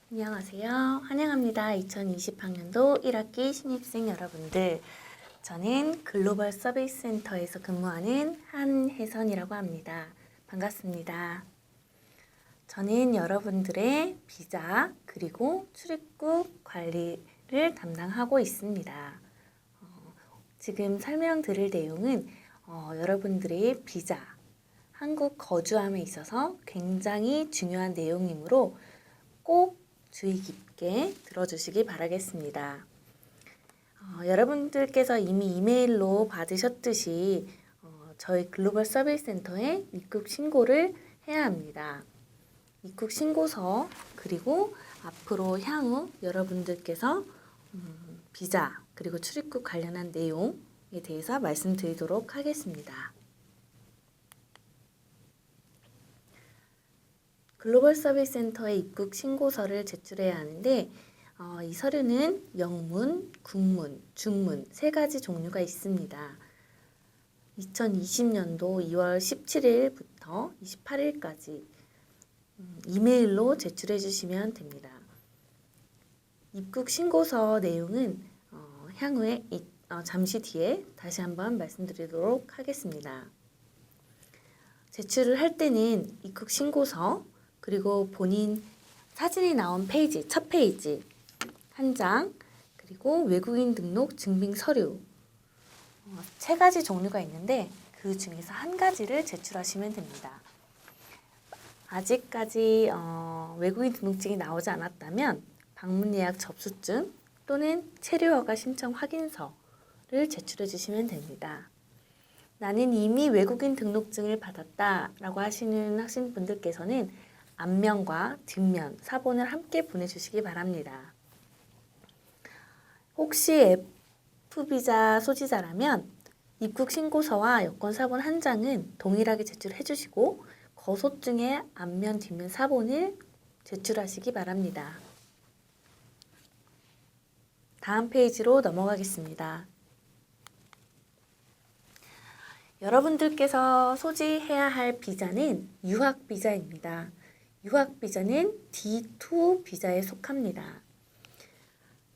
안녕하세요. 환영합니다. 2020학년도 1학기 신입생 여러분들. 저는 글로벌 서비스 센터에서 근무하는 한혜선이라고 합니다. 반갑습니다. 저는 여러분들의 비자 그리고 출입국 관리를 담당하고 있습니다. 지금 설명드릴 내용은 여러분들의 비자, 한국 거주함에 있어서 굉장히 중요한 내용이므로 꼭 주의 깊게 들어주시기 바라겠습니다. 여러분들께서 이미 이메일로 받으셨듯이 저희 글로벌 서비스 센터에 입국 신고를 해야 합니다. 입국 신고서 그리고 앞으로 향후 여러분들께서 비자 그리고 출입국 관련한 내용에 대해서 말씀드리도록 하겠습니다. 글로벌 서비스 센터에 입국 신고서를 제출해야 하는데 이 서류는 영문, 국문, 중문 세 가지 종류가 있습니다. 2020년도 2월 17일부터 28일까지 이메일로 제출해 주시면 됩니다. 입국 신고서 내용은 향후에 잠시 뒤에 다시 한번 말씀드리도록 하겠습니다. 제출을 할 때는 입국 신고서 그리고 본인 사진이 나온 페이지, 첫 페이지 한 장, 그리고 외국인 등록 증빙 서류 세 가지 종류가 있는데 그 중에서 한 가지를 제출하시면 됩니다. 아직까지 외국인 등록증이 나오지 않았다면 방문 예약 접수증 또는 체류허가 신청 확인서를 제출해 주시면 됩니다. 나는 이미 외국인 등록증을 받았다 라고 하시는 학생분들께서는 앞면과 뒷면, 사본을 함께 보내주시기 바랍니다. 혹시 F비자 소지자라면 입국 신고서와 여권 사본 한 장은 동일하게 제출해 주시고 거소증의 앞면, 뒷면 사본을 제출하시기 바랍니다. 다음 페이지로 넘어가겠습니다. 여러분들께서 소지해야 할 비자는 유학비자입니다. 유학비자는 D2 비자에 속합니다.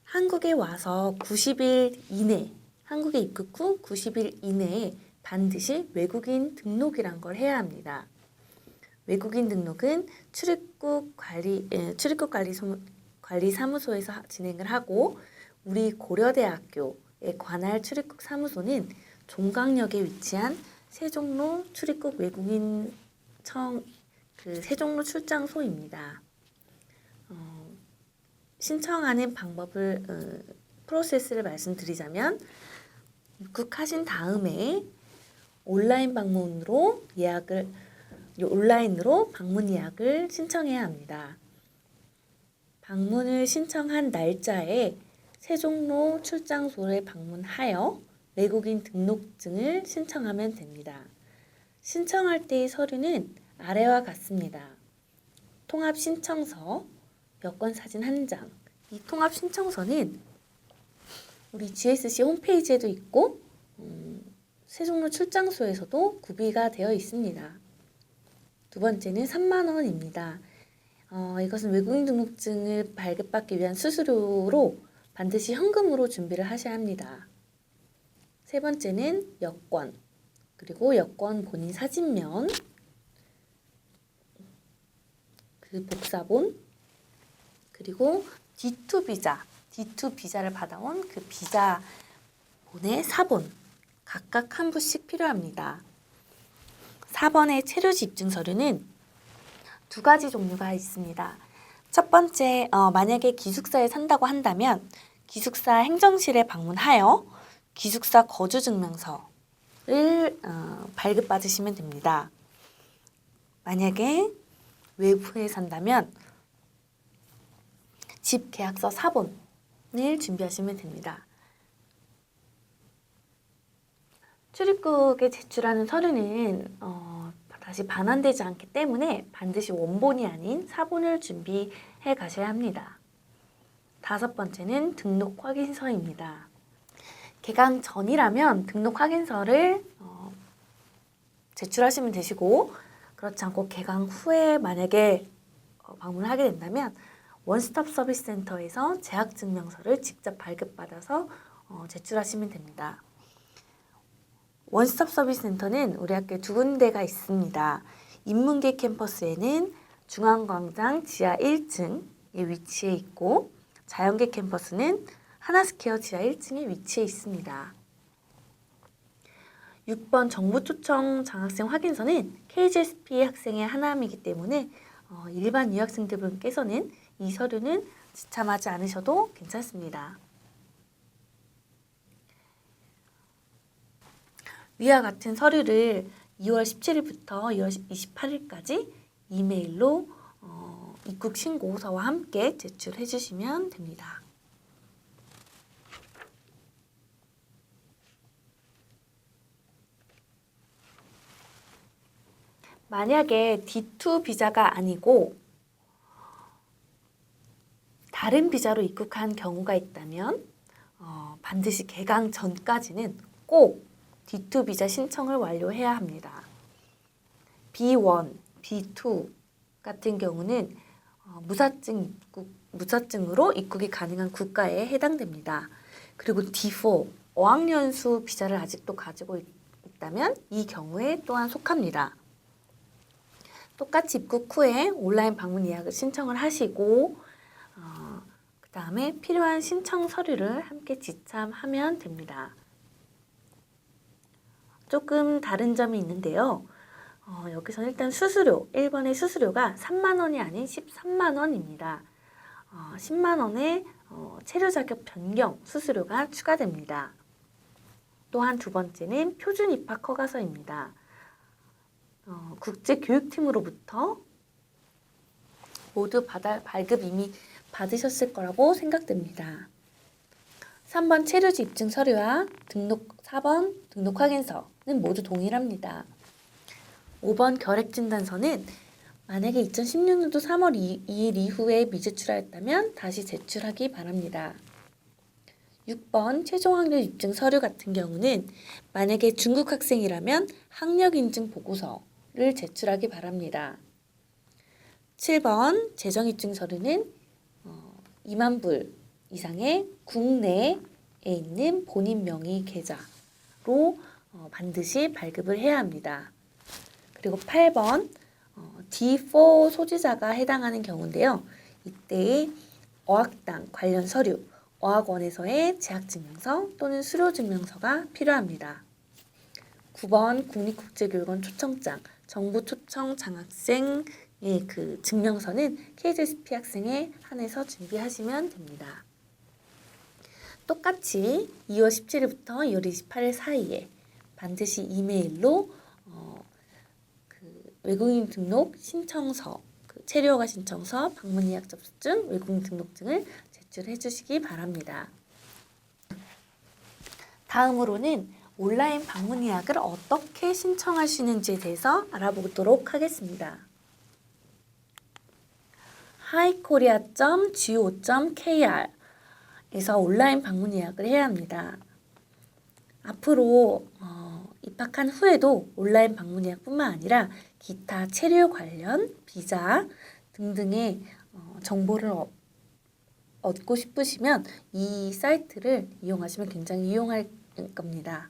한국에 와서 90일 이내, 한국에 입국 후 90일 이내에 반드시 외국인 등록이란 걸 해야 합니다. 외국인 등록은 출입국 관리 사무소에서 진행을 하고 우리 고려대학교의 관할 출입국 사무소는 종강역에 위치한 세종로 출입국 외국인청 세종로 출장소입니다. 신청하는 방법을 프로세스를 말씀드리자면 입국하신 다음에 온라인으로 방문 예약을 신청해야 합니다. 방문을 신청한 날짜에 세종로 출장소에 방문하여 외국인 등록증을 신청하면 됩니다. 신청할 때의 서류는 아래와 같습니다. 통합 신청서, 여권 사진 한 장. 이 통합 신청서는 우리 GSC 홈페이지에도 있고 세종로 출장소에서도 구비가 되어 있습니다. 두 번째는 3만 원입니다. 이것은 외국인 등록증을 발급받기 위한 수수료로 반드시 현금으로 준비를 하셔야 합니다. 세 번째는 여권, 그리고 여권 본인 사진면, 그 복사본, 그리고 D2 비자를 받아온 그 비자본의 사본, 각각 한 부씩 필요합니다. 4번의 체류지 입증 서류는 두 가지 종류가 있습니다. 첫 번째, 만약에 기숙사에 산다고 한다면 기숙사 행정실에 방문하여 기숙사 거주증명서를 발급받으시면 됩니다. 만약에 외부에 산다면 집 계약서 사본을 준비하시면 됩니다. 출입국에 제출하는 서류는 다시 반환되지 않기 때문에 반드시 원본이 아닌 사본을 준비해 가셔야 합니다. 다섯 번째는 등록 확인서입니다. 개강 전이라면 등록 확인서를 제출하시면 되시고, 그렇지 않고 개강 후에 만약에 방문을 하게 된다면 원스톱 서비스 센터에서 재학증명서를 직접 발급받아서 제출하시면 됩니다. 원스톱 서비스 센터는 우리 학교에 2군데가 있습니다. 인문계 캠퍼스에는 중앙광장 지하 1층에 위치해 있고 자연계 캠퍼스는 하나스퀘어 지하 1층에 위치해 있습니다. 6번 정부 초청 장학생 확인서는 KGSP 학생의 하나이기 때문에 일반 유학생들분께서는 이 서류는 지참하지 않으셔도 괜찮습니다. 위와 같은 서류를 2월 17일부터 2월 28일까지 이메일로 입국 신고서와 함께 제출해 주시면 됩니다. 만약에 D2 비자가 아니고 다른 비자로 입국한 경우가 있다면 반드시 개강 전까지는 꼭 D2 비자 신청을 완료해야 합니다. B1, B2 같은 경우는 무사증으로 입국이 가능한 국가에 해당됩니다. 그리고 D4, 어학연수 비자를 아직도 가지고 있다면 이 경우에 또한 속합니다. 똑같이 입국 후에 온라인 방문 예약을 신청을 하시고 그 다음에 필요한 신청 서류를 함께 지참하면 됩니다. 조금 다른 점이 있는데요. 여기서 일단 수수료, 1번의 수수료가 3만 원이 아닌 13만 원입니다. 10만 원의 체류 자격 변경 수수료가 추가됩니다. 또한 두 번째는 표준 입학 허가서입니다. 국제교육팀으로부터 모두 발급 이미 받으셨을 거라고 생각됩니다. 3번 체류지 입증 서류와 4번 등록 확인서는 모두 동일합니다. 5번 결핵 진단서는 만약에 2016년도 3월 2일 이후에 미제출하였다면 다시 제출하기 바랍니다. 6번 최종 학력 입증 서류 같은 경우는 만약에 중국 학생이라면 학력 인증 보고서를 제출하기 바랍니다. 7번 재정 입증 서류는 2만 불 이상의 국내에 있는 본인 명의 계좌로 반드시 발급을 해야 합니다. 그리고 8번 D4 소지자가 해당하는 경우인데요. 이때 어학당 관련 서류, 어학원에서의 재학증명서 또는 수료증명서가 필요합니다. 9번 국립국제교육원 초청장, 정부 초청 장학생의 그 증명서는 KGSP 학생에 한해서 준비하시면 됩니다. 똑같이 2월 17일부터 2월 28일 사이에 반드시 이메일로 외국인 등록 신청서, 체류허가 신청서, 방문 예약 접수증, 외국인 등록증을 제출해 주시기 바랍니다. 다음으로는 온라인 방문 예약을 어떻게 신청하시는지에 대해서 알아보도록 하겠습니다. highkorea.go.kr 에서 온라인 방문 예약을 해야 합니다. 앞으로 입학한 후에도 온라인 방문 예약뿐만 아니라 기타 체류 관련 비자 등등의 정보를 얻고 싶으시면 이 사이트를 이용하시면 굉장히 유용할 겁니다.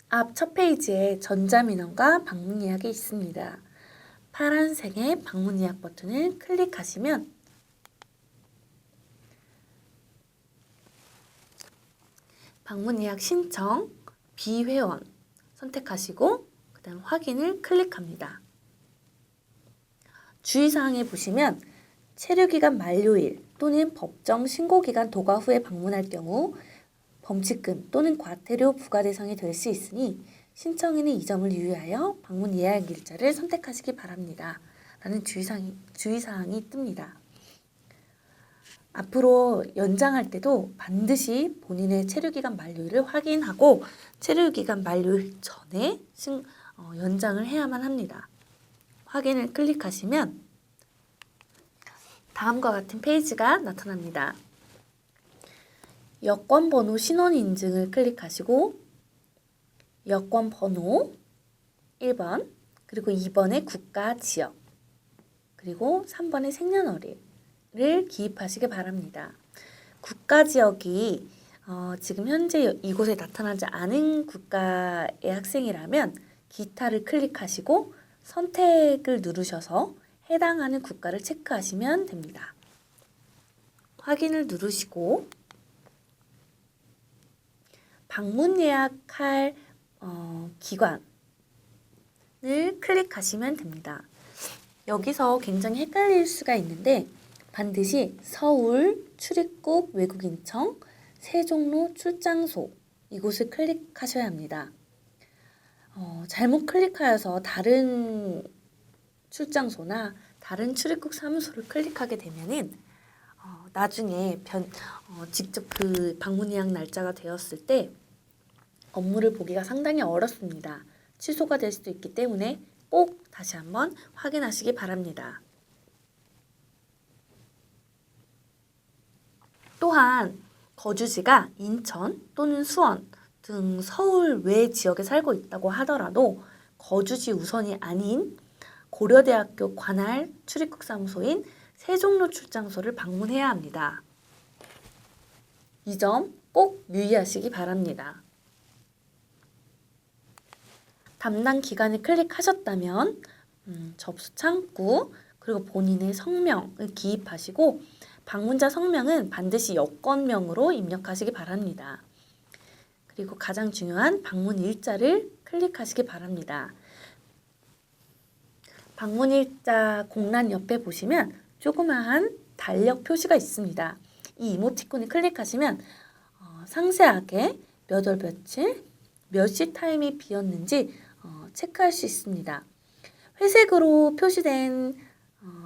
앞 첫 페이지에 전자민원과 방문 예약이 있습니다. 파란색의 방문 예약 버튼을 클릭하시면 방문 예약 신청, 비회원 선택하시고 그 다음 확인을 클릭합니다. 주의사항에 보시면 체류기간 만료일 또는 법정 신고기간 도과 후에 방문할 경우 범칙금 또는 과태료 부과 대상이 될 수 있으니 신청인은 이 점을 유의하여 방문 예약 일자를 선택하시기 바랍니다. 라는 주의사항이 뜹니다. 앞으로 연장할 때도 반드시 본인의 체류기간 만료일을 확인하고 체류기간 만료일 전에 연장을 해야만 합니다. 확인을 클릭하시면 다음과 같은 페이지가 나타납니다. 여권번호 신원 인증을 클릭하시고 여권번호 1번 그리고 2번의 국가 지역 그리고 3번의 생년월일을 기입하시기 바랍니다. 국가지역이 지금 현재 이곳에 나타나지 않은 국가의 학생이라면 기타를 클릭하시고 선택을 누르셔서 해당하는 국가를 체크하시면 됩니다. 확인을 누르시고 방문 예약할 기관을 클릭하시면 됩니다. 여기서 굉장히 헷갈릴 수가 있는데 반드시 서울 출입국 외국인청 세종로 출장소 이곳을 클릭하셔야 합니다. 잘못 클릭하여서 다른 출장소나 다른 출입국 사무소를 클릭하게 되면은 나중에 직접 그 방문 예약 날짜가 되었을 때 업무를 보기가 상당히 어렵습니다. 취소가 될 수도 있기 때문에 꼭 다시 한번 확인하시기 바랍니다. 또한 거주지가 인천 또는 수원 등 서울 외 지역에 살고 있다고 하더라도 거주지 우선이 아닌 고려대학교 관할 출입국 사무소인 세종로 출장소를 방문해야 합니다. 이 점 꼭 유의하시기 바랍니다. 담당 기관을 클릭하셨다면 접수 창구 그리고 본인의 성명을 기입하시고 방문자 성명은 반드시 여권명으로 입력하시기 바랍니다. 그리고 가장 중요한 방문 일자를 클릭하시기 바랍니다. 방문 일자 공란 옆에 보시면 조그마한 달력 표시가 있습니다. 이 이모티콘을 클릭하시면 상세하게 몇 월 며칠 몇 시 타임이 비었는지 체크할 수 있습니다. 회색으로 표시된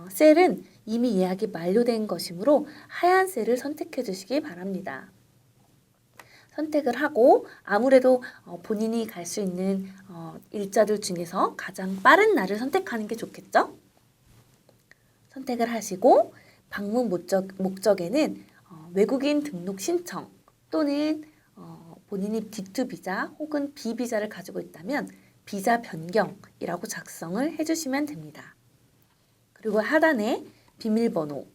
셀은 이미 예약이 만료된 것이므로 하얀 셀을 선택해 주시기 바랍니다. 선택을 하고 아무래도 본인이 갈 수 있는 일자들 중에서 가장 빠른 날을 선택하는 게 좋겠죠? 선택을 하시고 방문 목적에는 외국인 등록 신청 또는 본인이 D2 비자 혹은 B 비자를 가지고 있다면 비자 변경이라고 작성을 해주시면 됩니다. 그리고 하단에 비밀번호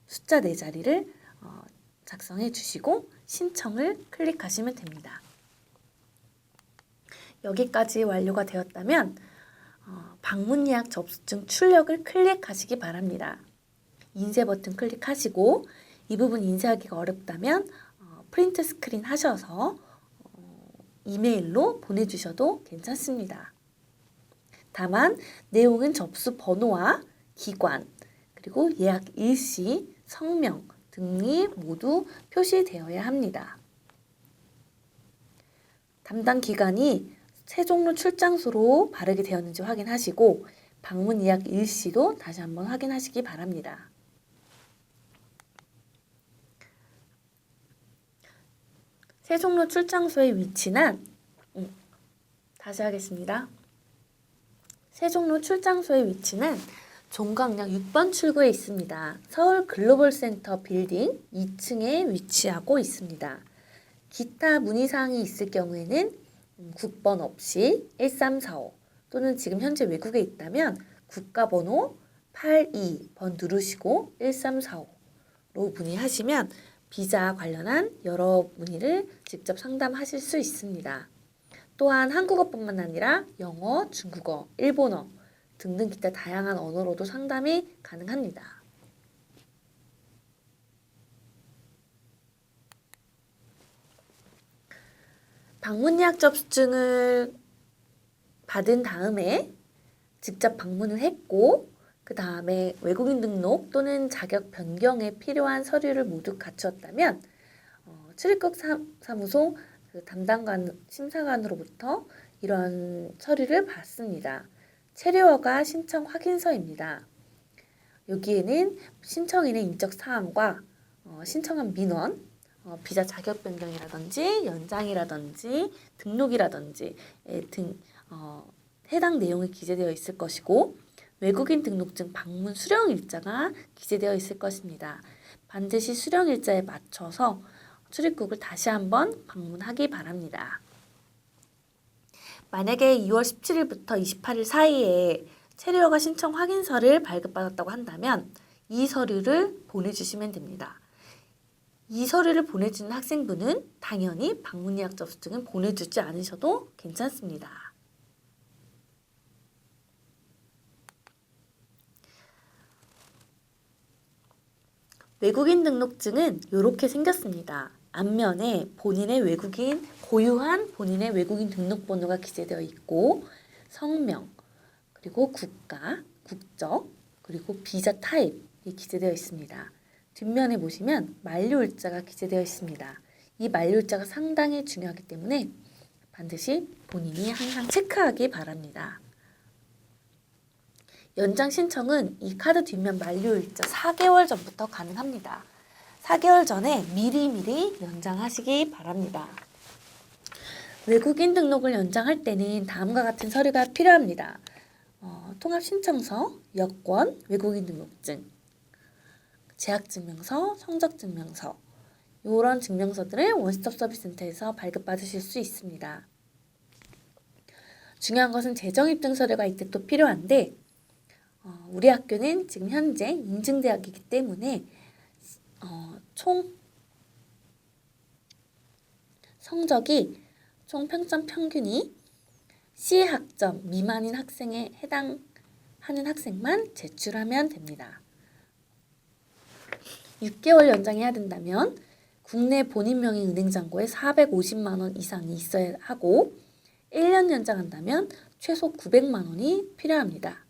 숫자 4자리를 작성해 주시고 신청을 클릭하시면 됩니다. 여기까지 완료가 되었다면 방문 예약 접수증 출력을 클릭하시기 바랍니다. 인쇄 버튼 클릭하시고 이 부분 인쇄하기가 어렵다면 프린트 스크린 하셔서 이메일로 보내주셔도 괜찮습니다. 다만 내용은 접수 번호와 기관 그리고 예약 일시, 성명 등이 모두 표시되어야 합니다. 담당 기관이 세종로 출장소로 바르게 되었는지 확인하시고 방문 예약 일시도 다시 한번 확인하시기 바랍니다. 세종로 출장소의 위치는 다시 하겠습니다. 세종로 출장소의 위치는 종강역 6번 출구에 있습니다. 서울 글로벌센터 빌딩 2층에 위치하고 있습니다. 기타 문의사항이 있을 경우에는 국번 없이 1345 또는 지금 현재 외국에 있다면 국가번호 82번 누르시고 1345로 문의하시면 비자 관련한 여러 문의를 직접 상담하실 수 있습니다. 또한 한국어뿐만 아니라 영어, 중국어, 일본어 등등 기타 다양한 언어로도 상담이 가능합니다. 방문 예약 접수증을 받은 다음에 직접 방문을 했고 그 다음에 외국인 등록 또는 자격 변경에 필요한 서류를 모두 갖추었다면 출입국 사무소 그 담당관 심사관으로부터 이런 서류를 받습니다. 체류허가 신청 확인서입니다. 여기에는 신청인의 인적 사항과 신청한 민원, 비자 자격 변경이라든지 연장이라든지 등록이라든지 등 해당 내용이 기재되어 있을 것이고 외국인 등록증 방문 수령 일자가 기재되어 있을 것입니다. 반드시 수령 일자에 맞춰서 출입국을 다시 한번 방문하기 바랍니다. 만약에 2월 17일부터 28일 사이에 체류허가 신청 확인서를 발급받았다고 한다면 이 서류를 보내주시면 됩니다. 이 서류를 보내주는 학생분은 당연히 방문 예약 접수증은 보내주지 않으셔도 괜찮습니다. 외국인 등록증은 이렇게 생겼습니다. 앞면에 고유한 본인의 외국인 등록번호가 기재되어 있고 성명, 그리고 국가, 국적, 그리고 비자 타입이 기재되어 있습니다. 뒷면에 보시면 만료일자가 기재되어 있습니다. 이 만료일자가 상당히 중요하기 때문에 반드시 본인이 항상 체크하기 바랍니다. 연장 신청은 이 카드 뒷면 만료일자 4개월 전부터 가능합니다. 4개월 전에 미리미리 연장하시기 바랍니다. 외국인 등록을 연장할 때는 다음과 같은 서류가 필요합니다. 통합신청서, 여권, 외국인 등록증, 재학증명서, 성적증명서 이런 증명서들을 원스톱 서비스 센터에서 발급받으실 수 있습니다. 중요한 것은 재정입증 서류가 이때 또 필요한데 우리 학교는 지금 현재 인증대학이기 때문에 총 성적이 총 평점 평균이 C학점 미만인 학생에 해당하는 학생만 제출하면 됩니다. 6개월 연장해야 된다면 국내 본인 명의 은행잔고에 450만 원 이상이 있어야 하고 1년 연장한다면 최소 900만 원이 필요합니다.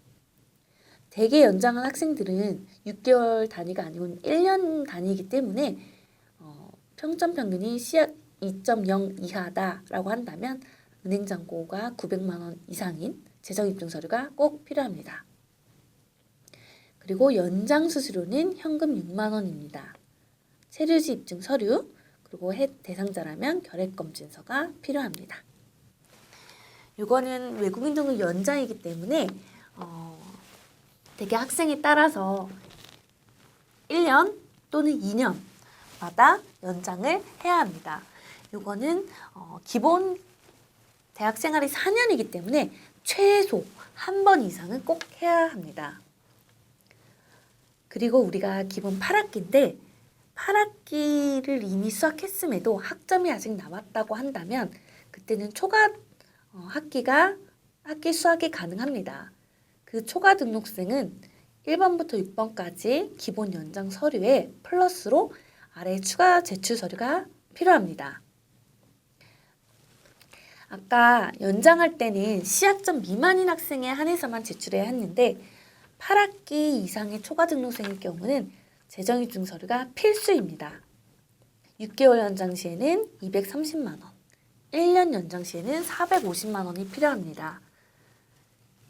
대개 연장한 학생들은 6개월 단위가 아니고 1년 단위이기 때문에 평점 평균이 C학 2.0 이하다라고 한다면 은행잔고가 900만 원 이상인 재정입증 서류가 꼭 필요합니다. 그리고 연장 수수료는 현금 6만 원입니다. 체류지 입증 서류, 그리고 대상자라면 결핵검진서가 필요합니다. 이거는 외국인 등록 연장이기 때문에 대개 학생에 따라서 1년 또는 2년마다 연장을 해야 합니다. 이거는 기본 대학 생활이 4년이기 때문에 최소 한 번 이상은 꼭 해야 합니다. 그리고 우리가 기본 8학기인데 8학기를 이미 수학했음에도 학점이 아직 남았다고 한다면 그때는 초과 학기 수학이 가능합니다. 그 초과 등록생은 1번부터 6번까지 기본 연장 서류에 플러스로 아래 추가 제출 서류가 필요합니다. 아까 연장할 때는 C학점 미만인 학생에 한해서만 제출해야 했는데 8학기 이상의 초과 등록생일 경우는 재정입증 서류가 필수입니다. 6개월 연장 시에는 230만 원, 1년 연장 시에는 450만 원이 필요합니다.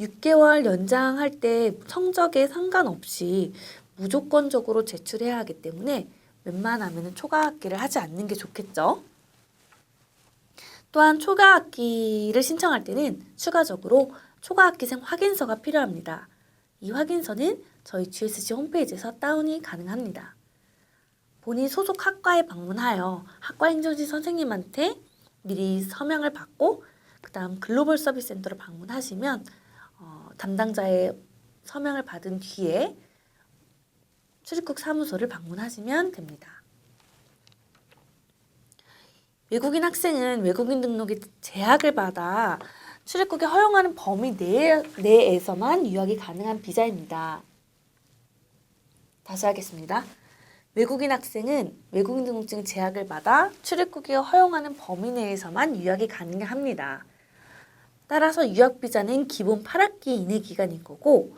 6개월 연장할 때 성적에 상관없이 무조건적으로 제출해야 하기 때문에 웬만하면 초과 학기를 하지 않는 게 좋겠죠. 또한 초과 학기를 신청할 때는 추가적으로 초과 학기생 확인서가 필요합니다. 이 확인서는 저희 GSC 홈페이지에서 다운이 가능합니다. 본인 소속 학과에 방문하여 학과 행정실 선생님한테 미리 서명을 받고 그 다음 글로벌 서비스 센터로 방문하시면 담당자의 서명을 받은 뒤에 출입국 사무소를 방문하시면 됩니다. 외국인 학생은 외국인 등록에 제약을 받아 출입국에 허용하는 범위 내에서만 유학이 가능한 비자입니다. 다시 하겠습니다. 외국인 학생은 외국인 등록증 제약을 받아 출입국에 허용하는 범위 내에서만 유학이 가능합니다. 따라서 유학비자는 기본 8학기 이내 기간인 거고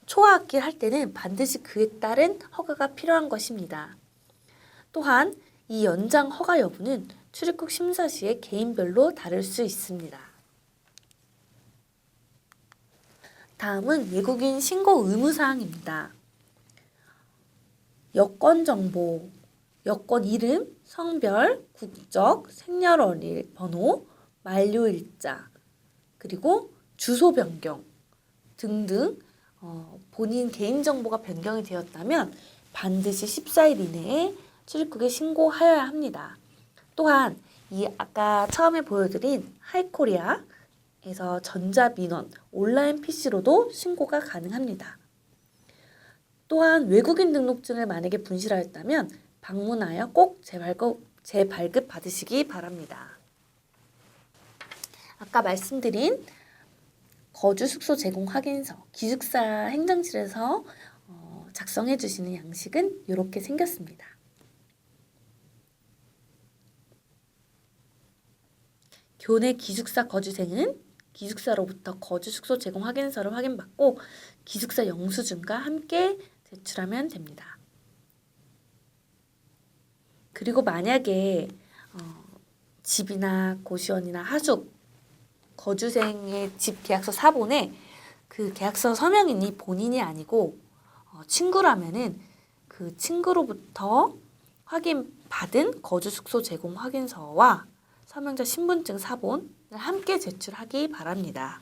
초과학기를 할 때는 반드시 그에 따른 허가가 필요한 것입니다. 또한 이 연장 허가 여부는 출입국 심사 시에 개인별로 다를 수 있습니다. 다음은 외국인 신고 의무사항입니다. 여권 정보, 여권 이름, 성별, 국적, 생년월일 번호, 만료일자, 그리고 주소 변경 등등 본인 개인정보가 변경이 되었다면 반드시 14일 이내에 출입국에 신고하여야 합니다. 또한 이 아까 처음에 보여드린 하이코리아 에서 전자민원, 온라인 PC로도 신고가 가능합니다. 또한 외국인 등록증을 만약에 분실하였다면 방문하여 꼭 재발급 받으시기 바랍니다. 아까 말씀드린 거주 숙소 제공 확인서, 기숙사 행정실에서 작성해 주시는 양식은 이렇게 생겼습니다. 교내 기숙사 거주생은 기숙사로부터 거주 숙소 제공 확인서를 확인받고 기숙사 영수증과 함께 제출하면 됩니다. 그리고 만약에 집이나 고시원이나 하숙, 거주생의 집 계약서 사본에 그 계약서 서명인이 본인이 아니고 친구라면은 그 친구로부터 확인받은 거주 숙소 제공 확인서와 서명자 신분증 사본을 함께 제출하기 바랍니다.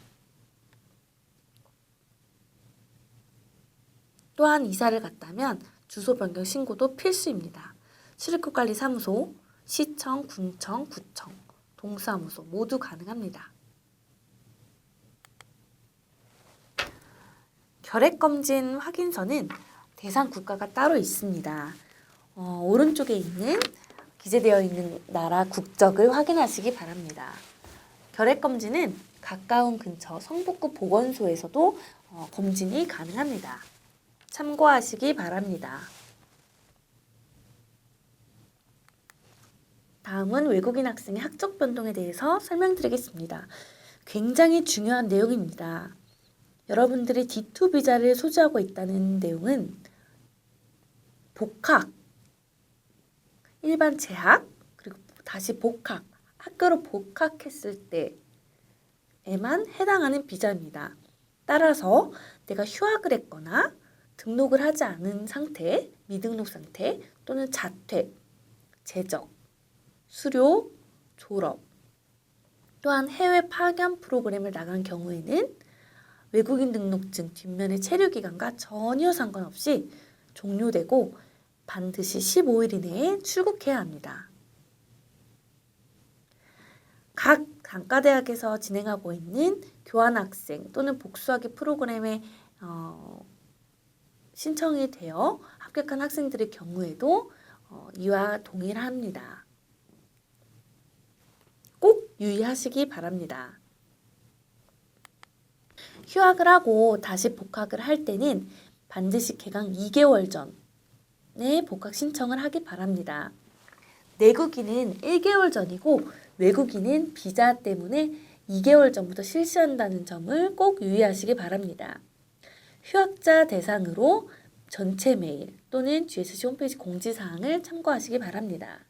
또한 이사를 갔다면 주소 변경 신고도 필수입니다. 출입국관리사무소, 시청, 군청, 구청, 동사무소 모두 가능합니다. 결핵검진 확인서는 대상 국가가 따로 있습니다. 오른쪽에 있는 기재되어 있는 나라 국적을 확인하시기 바랍니다. 결핵검진은 가까운 근처 성북구 보건소에서도 검진이 가능합니다. 참고하시기 바랍니다. 다음은 외국인 학생의 학적 변동에 대해서 설명드리겠습니다. 굉장히 중요한 내용입니다. 여러분들이 D2 비자를 소지하고 있다는 내용은 복학, 일반 재학, 그리고 다시 복학, 학교로 복학했을 때에만 해당하는 비자입니다. 따라서 내가 휴학을 했거나 등록을 하지 않은 상태, 미등록 상태 또는 자퇴, 재적, 수료, 졸업, 또한 해외 파견 프로그램을 나간 경우에는 외국인 등록증 뒷면의 체류 기간과 전혀 상관없이 종료되고 반드시 15일 이내에 출국해야 합니다. 각 단과대학에서 진행하고 있는 교환학생 또는 복수학위 프로그램에 신청이 되어 합격한 학생들의 경우에도 이와 동일합니다. 꼭 유의하시기 바랍니다. 휴학을 하고 다시 복학을 할 때는 반드시 개강 2개월 전에 복학 신청을 하기 바랍니다. 내국인은 1개월 전이고 외국인은 비자 때문에 2개월 전부터 실시한다는 점을 꼭 유의하시기 바랍니다. 휴학자 대상으로 전체 메일 또는 GSC 홈페이지 공지사항을 참고하시기 바랍니다.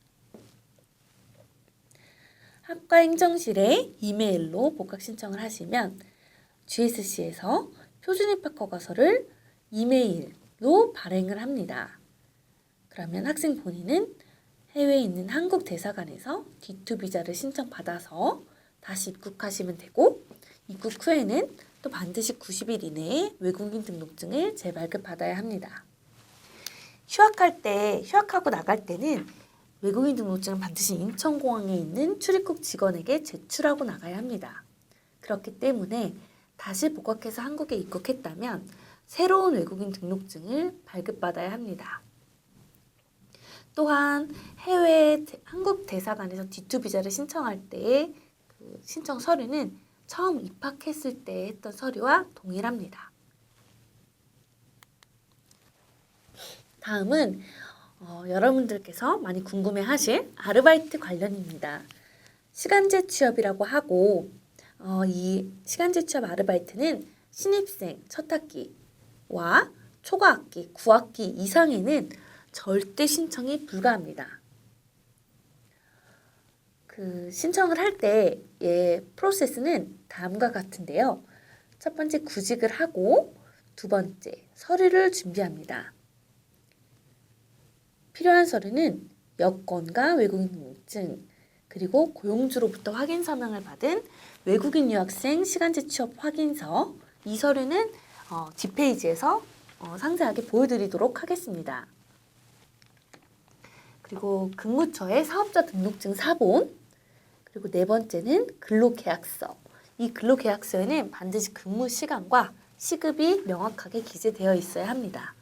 학과 행정실에 이메일로 복학 신청을 하시면 GSC에서 표준 입학 허가서를 이메일로 발행을 합니다. 그러면 학생 본인은 해외에 있는 한국 대사관에서 D2 비자를 신청받아서 다시 입국하시면 되고 입국 후에는 또 반드시 90일 이내에 외국인 등록증을 재발급받아야 합니다. 휴학하고 나갈 때는 외국인 등록증은 반드시 인천공항에 있는 출입국 직원에게 제출하고 나가야 합니다. 그렇기 때문에 다시 복학해서 한국에 입국했다면 새로운 외국인 등록증을 발급받아야 합니다. 또한 해외 한국 대사관에서 D2 비자를 신청할 때의 그 신청 서류는 처음 입학했을 때 했던 서류와 동일합니다. 다음은 여러분들께서 많이 궁금해하실 아르바이트 관련입니다. 시간제 취업이라고 하고 이 시간제 취업 아르바이트는 신입생 첫 학기와 초과학기, 9학기 이상에는 절대 신청이 불가합니다. 그 신청을 할 때의 프로세스는 다음과 같은데요. 첫 번째 구직을 하고 두 번째 서류를 준비합니다. 필요한 서류는 여권과 외국인 등록증, 그리고 고용주로부터 확인 서명을 받은 외국인 유학생 시간제 취업 확인서, 이 서류는 뒷페이지에서 상세하게 보여드리도록 하겠습니다. 그리고 근무처의 사업자 등록증 사본, 그리고 네 번째는 근로계약서, 이 근로계약서에는 반드시 근무 시간과 시급이 명확하게 기재되어 있어야 합니다.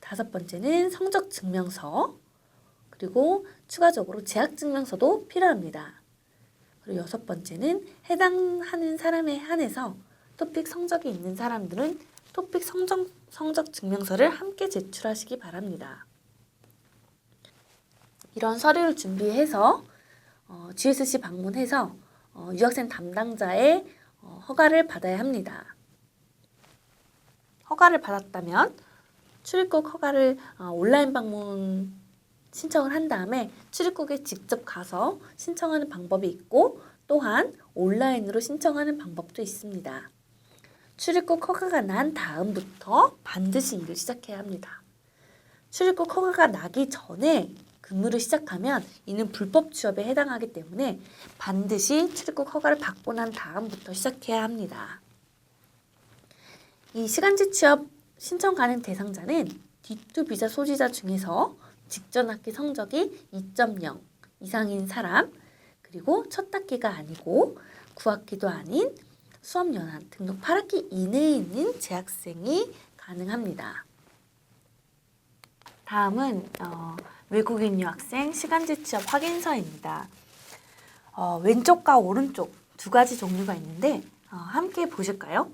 5번째는 성적증명서, 그리고 추가적으로 재학증명서도 필요합니다. 그리고 6번째는 해당하는 사람에 한해서 토픽 성적이 있는 사람들은 토픽 성적 증명서를 함께 제출하시기 바랍니다. 이런 서류를 준비해서 GSC 방문해서 유학생 담당자의 허가를 받아야 합니다. 허가를 받았다면 출입국 허가를 온라인 방문 신청을 한 다음에 출입국에 직접 가서 신청하는 방법이 있고, 또한 온라인으로 신청하는 방법도 있습니다. 출입국 허가가 난 다음부터 반드시 일을 시작해야 합니다. 출입국 허가가 나기 전에 근무를 시작하면 이는 불법 취업에 해당하기 때문에 반드시 출입국 허가를 받고 난 다음부터 시작해야 합니다. 이 시간제 취업 신청 가능 대상자는 D2 비자 소지자 중에서 직전 학기 성적이 2.0 이상인 사람, 그리고 첫 학기가 아니고 9학기도 아닌 수업연한 등록 8학기 이내에 있는 재학생이 가능합니다. 다음은 외국인 유학생 시간제 취업 확인서입니다. 왼쪽과 오른쪽 두 가지 종류가 있는데 함께 보실까요?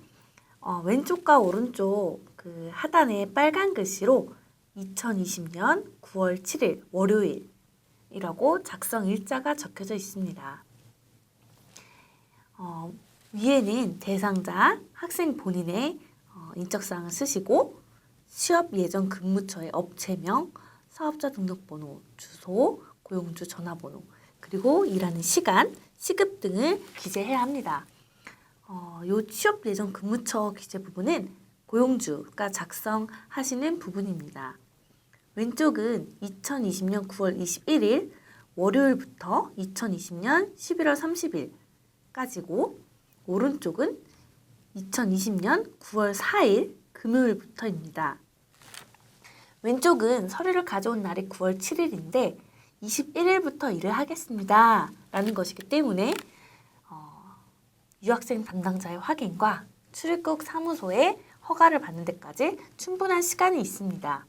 왼쪽과 오른쪽 그 하단에 빨간 글씨로 2020년 9월 7일 월요일이라고 작성 일자가 적혀져 있습니다. 위에는 대상자 학생 본인의 인적사항을 쓰시고 취업 예정 근무처의 업체명, 사업자 등록번호, 주소, 고용주 전화번호, 그리고 일하는 시간, 시급 등을 기재해야 합니다. 요 취업 예정 근무처 기재 부분은 고용주가 작성하시는 부분입니다. 왼쪽은 2020년 9월 21일 월요일부터 2020년 11월 30일까지고, 오른쪽은 2020년 9월 4일 금요일부터입니다. 왼쪽은 서류를 가져온 날이 9월 7일인데 21일부터 일을 하겠습니다 라는 것이기 때문에 유학생 담당자의 확인과 출입국 사무소에 허가를 받는 데까지 충분한 시간이 있습니다.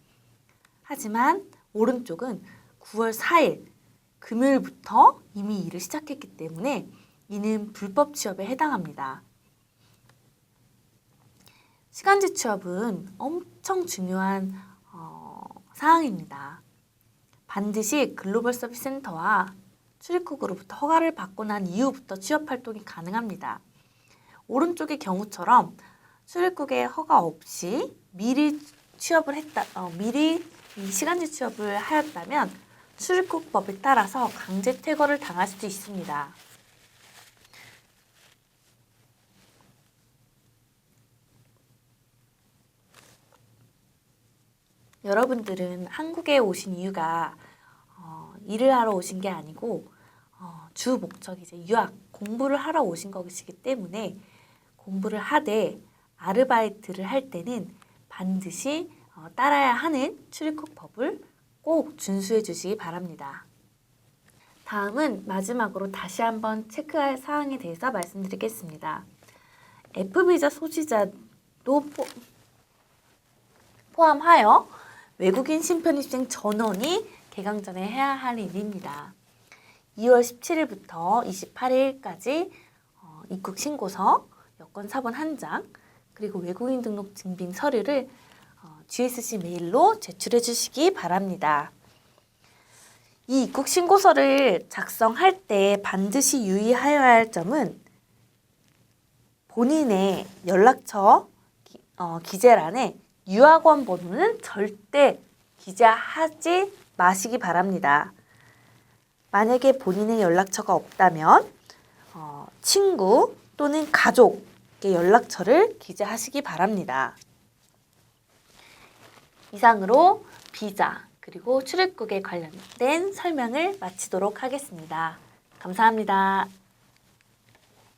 하지만 오른쪽은 9월 4일 금요일부터 이미 일을 시작했기 때문에 이는 불법 취업에 해당합니다. 시간제 취업은 엄청 중요한 사항입니다. 반드시 글로벌 서비스 센터와 출입국으로부터 허가를 받고 난 이후부터 취업 활동이 가능합니다. 오른쪽의 경우처럼 출입국에 허가 없이 미리 이 시간제 취업을 하였다면 출입국법에 따라서 강제 퇴거를 당할 수도 있습니다. 여러분들은 한국에 오신 이유가 일을 하러 오신 게 아니고 주 목적이 이제 유학, 공부를 하러 오신 것이기 때문에 공부를 하되 아르바이트를 할 때는 반드시 따라야 하는 출입국법을 꼭 준수해 주시기 바랍니다. 다음은 마지막으로 다시 한번 체크할 사항에 대해서 말씀드리겠습니다. F비자 소지자도 포함하여 외국인 신편입생 전원이 개강 전에 해야 할 일입니다. 2월 17일부터 28일까지 입국 신고서, 여권 사본 1장, 그리고 외국인 등록 증빙 서류를 GSC 메일로 제출해 주시기 바랍니다. 이 입국 신고서를 작성할 때 반드시 유의하여야 할 점은 본인의 연락처 기재란에 유학원 번호는 절대 기재하지 마시기 바랍니다. 만약에 본인의 연락처가 없다면 친구 또는 가족의 연락처를 기재하시기 바랍니다. 이상으로 비자 그리고 출입국에 관련된 설명을 마치도록 하겠습니다. 감사합니다.